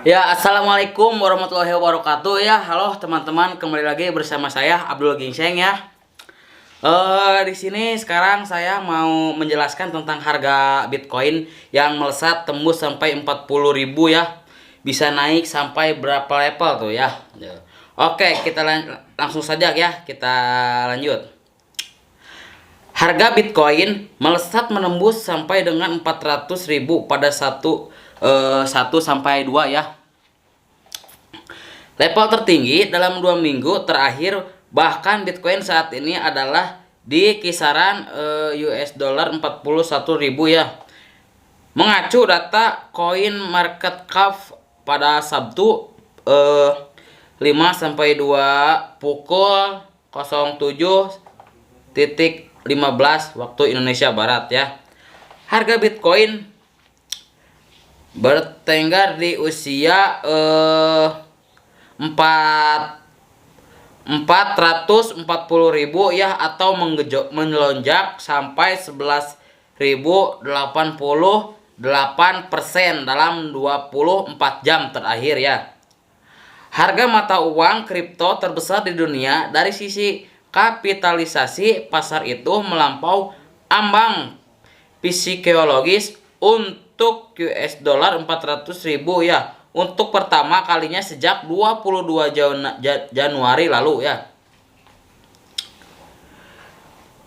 Ya, assalamualaikum warahmatullahi wabarakatuh ya. Halo teman-teman, kembali lagi bersama saya Abdul Gingseng ya. Di sini sekarang saya mau menjelaskan tentang harga Bitcoin yang melesat tembus sampai 40.000 ya. Bisa naik sampai berapa level tuh ya. Oke, kita langsung saja ya, kita lanjut. Harga Bitcoin melesat menembus sampai dengan 400.000 pada 1 sampai 2 ya. Level tertinggi dalam 2 minggu terakhir, bahkan Bitcoin saat ini adalah di kisaran US dollar 41.000 ya. Mengacu data Coin Market Cap pada Sabtu 5 sampai 2 pukul 07.15 waktu Indonesia Barat ya. Harga Bitcoin bertengger di usia 440.000 ya, atau melonjak sampai 11.088% dalam 24 jam terakhir ya. Harga mata uang kripto terbesar di dunia dari sisi kapitalisasi pasar itu melampaui ambang psikologis untuk US dollar 400.000 ya, untuk pertama kalinya sejak 22 Januari lalu ya.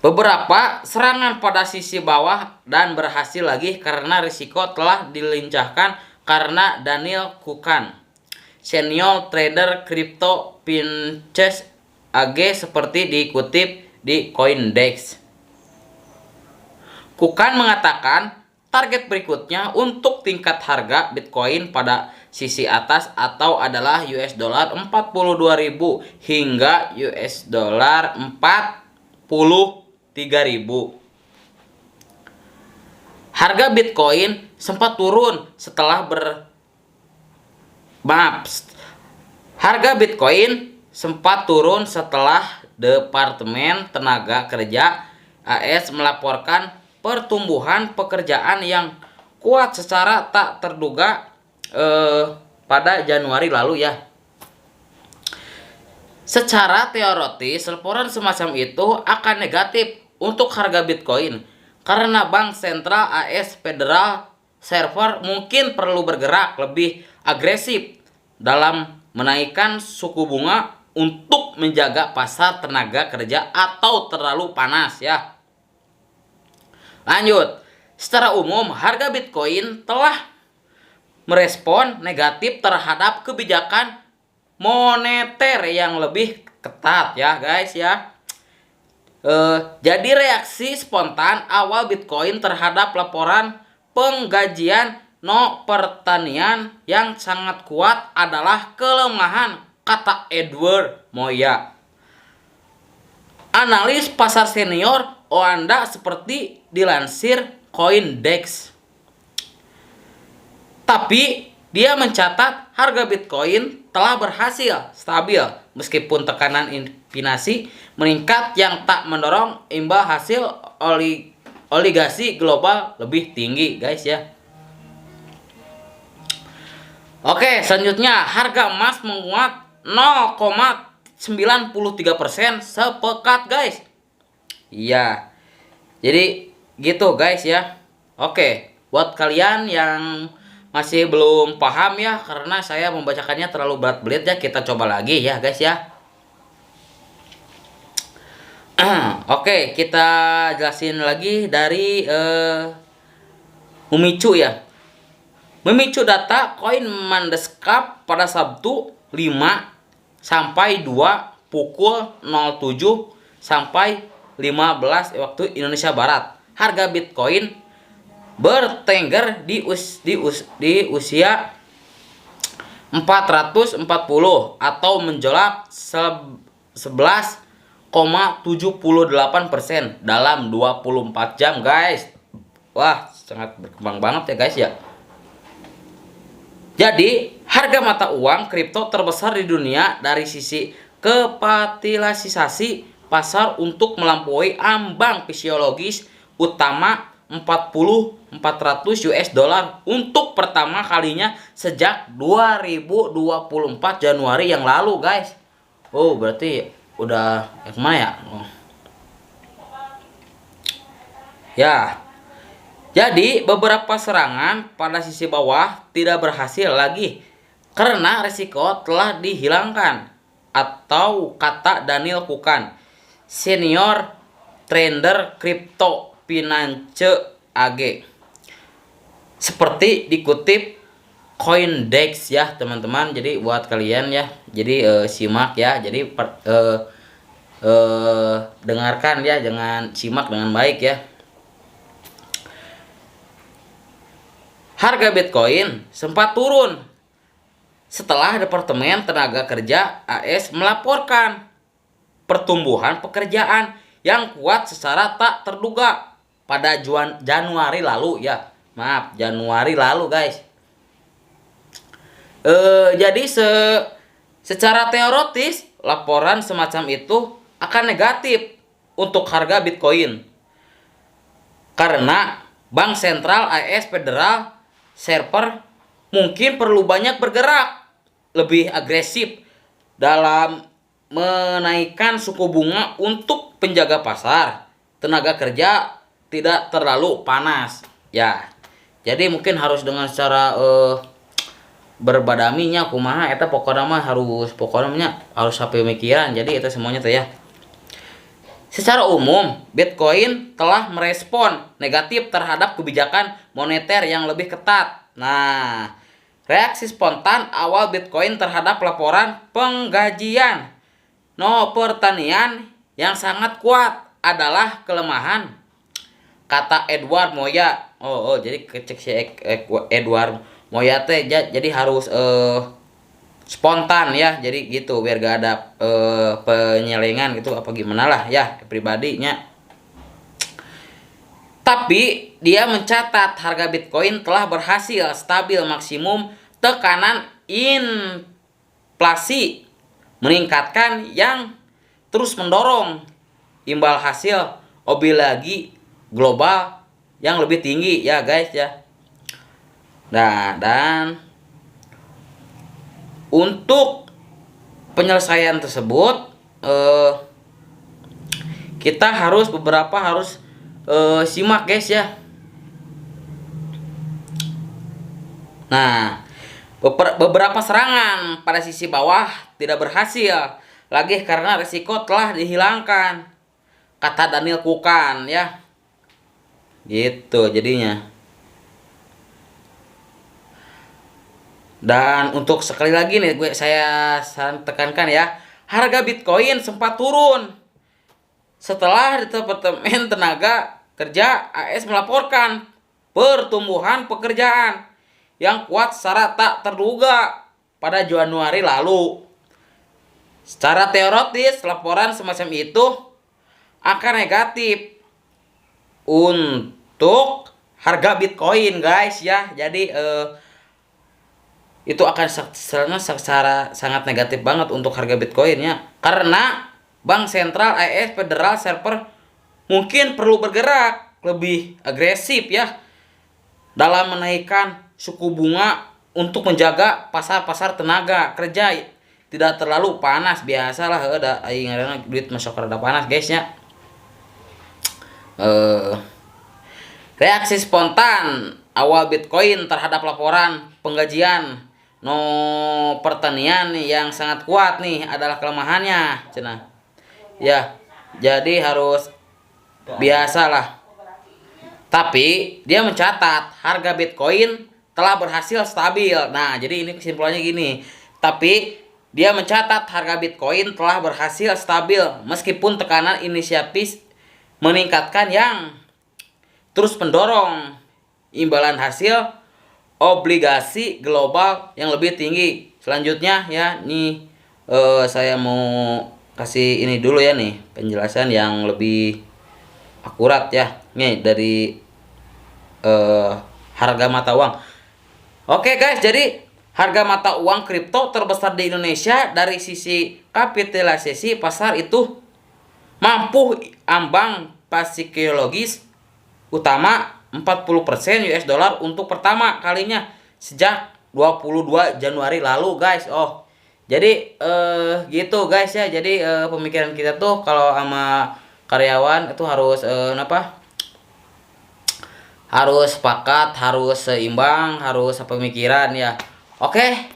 Beberapa serangan pada sisi bawah dan berhasil lagi karena risiko telah dilincahkan karena Daniel Kukan, senior trader kripto Finchess AG, seperti dikutip di CoinDesk. Kukan mengatakan target berikutnya untuk tingkat harga Bitcoin pada sisi atas atau adalah US dollar 42.000 hingga US dollar 43.000. Harga Bitcoin sempat turun setelah Harga Bitcoin sempat turun setelah Departemen Tenaga Kerja AS melaporkan pertumbuhan pekerjaan yang kuat secara tak terduga pada Januari lalu ya. Secara teoritis, laporan semacam itu akan negatif untuk harga Bitcoin karena Bank Sentral AS Federal Reserve mungkin perlu bergerak lebih agresif dalam menaikkan suku bunga untuk menjaga pasar tenaga kerja atau terlalu panas ya. Lanjut, secara umum harga Bitcoin telah merespon negatif terhadap kebijakan moneter yang lebih ketat ya guys ya. Jadi reaksi spontan awal Bitcoin terhadap laporan penggajian pertanian yang sangat kuat adalah kelemahan, kata Edward Moya, analis pasar senior Oanda, seperti dilansir CoinDesk. Tapi dia mencatat harga Bitcoin telah berhasil stabil meskipun tekanan inflasi meningkat yang tak mendorong imbal hasil oligasi global lebih tinggi guys ya. Oke, selanjutnya harga emas menguat 0,93% sepekan guys. Iya, jadi gitu guys ya. Oke, buat kalian yang masih belum paham ya, karena saya membacakannya terlalu berat belit ya, kita coba lagi ya guys ya. Oke, kita jelasin lagi dari memicu ya. Memicu data Coin Market Cap pada Sabtu 5 sampai 2 pukul 07 sampai 15 waktu Indonesia Barat. Harga Bitcoin bertengger di usia 440 atau menjolak 11,78% dalam 24 jam guys. Wah, sangat berkembang banget ya guys ya. Jadi harga mata uang kripto terbesar di dunia dari sisi kapitalisasi pasar untuk melampaui ambang fisiologis utama 400 US dollar untuk pertama kalinya sejak 2024 Januari yang lalu, guys. Oh, berarti udah kemana ya? Oh. Ya, jadi beberapa serangan pada sisi bawah tidak berhasil lagi karena risiko telah dihilangkan, atau kata Daniel Kukan, senior trader crypto finance AG. Seperti dikutip Coindex ya, teman-teman. Jadi buat kalian ya, jadi simak ya. Jadi dengarkan ya, jangan simak dengan baik ya. Harga Bitcoin sempat turun setelah Departemen Tenaga Kerja AS melaporkan pertumbuhan pekerjaan yang kuat secara tak terduga pada Januari lalu ya. Maaf, Januari lalu, guys. Jadi secara teoritis laporan semacam itu akan negatif untuk harga Bitcoin karena Bank Sentral AS Federal Reserve mungkin perlu banyak bergerak lebih agresif dalam menaikkan suku bunga untuk penjaga pasar tenaga kerja tidak terlalu panas ya. Jadi mungkin harus dengan secara berbadaminya kumaha eta pokoknya mah harus sampai pemikiran. Jadi itu semuanya tuh ya. Secara umum, Bitcoin telah merespon negatif terhadap kebijakan moneter yang lebih ketat. Nah, reaksi spontan awal Bitcoin terhadap laporan penggajian pertanian yang sangat kuat adalah kelemahan, kata Edward Moya. Jadi kecek si Edward Moya teh jadi harus spontan ya, jadi gitu biar gak ada penyelengan gitu apa gimana lah ya pribadinya. Tapi dia mencatat harga Bitcoin telah berhasil stabil maksimum tekanan inflasi meningkatkan yang terus mendorong imbal hasil obligasi global yang lebih tinggi ya, guys ya. Nah, dan untuk penyelesaian tersebut kita harus simak, guys ya. Nah, beberapa serangan pada sisi bawah tidak berhasil lagi karena risiko telah dihilangkan, kata Daniel Kukan ya. Gitu jadinya. Dan untuk sekali lagi nih saya tekankan ya, harga Bitcoin sempat turun setelah Departemen Tenaga Kerja AS melaporkan pertumbuhan pekerjaan yang kuat secara tak terduga pada Januari lalu. Secara teoritis laporan semacam itu akan negatif untuk harga Bitcoin, guys ya. Jadi itu akan secara sangat negatif banget untuk harga Bitcoinnya karena Bank Sentral AS Federal Reserve mungkin perlu bergerak lebih agresif ya dalam menaikkan suku bunga untuk menjaga pasar tenaga kerja tidak terlalu panas. Biasalah ada aing ngaranna duit masuk rada panas, guys ya. Reaksi spontan awal Bitcoin terhadap laporan penggajian pertanian yang sangat kuat nih adalah kelemahannya cenah ya. Jadi harus biasalah. Tapi dia mencatat harga Bitcoin telah berhasil stabil. Nah, jadi ini kesimpulannya gini. Tapi dia mencatat harga Bitcoin telah berhasil stabil meskipun tekanan inisiatif meningkatkan yang terus mendorong imbalan hasil obligasi global yang lebih tinggi. Selanjutnya ya, nih saya mau kasih ini dulu ya nih penjelasan yang lebih akurat ya. Nih dari harga mata uang. Oke, guys, jadi harga mata uang kripto terbesar di Indonesia dari sisi kapitalisasi pasar itu mampu ambang psikologis utama 40% US dollar untuk pertama kalinya sejak 22 Januari lalu guys. Oh, jadi gitu guys ya. Jadi pemikiran kita tuh kalau sama karyawan itu harus harus sepakat, harus seimbang, harus pemikiran ya. Oke,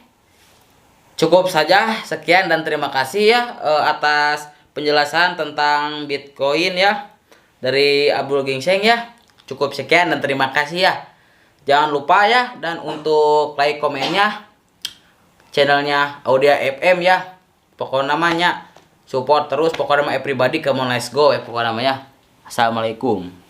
cukup saja sekian dan terima kasih ya atas penjelasan tentang Bitcoin ya dari Abdul Gingseng ya. Cukup sekian dan terima kasih ya. Jangan lupa ya, dan untuk like komennya channelnya Audia FM ya. Pokoknya namanya support terus, pokoknya nama everybody, come on let's go ya pokoknya namanya. Assalamualaikum.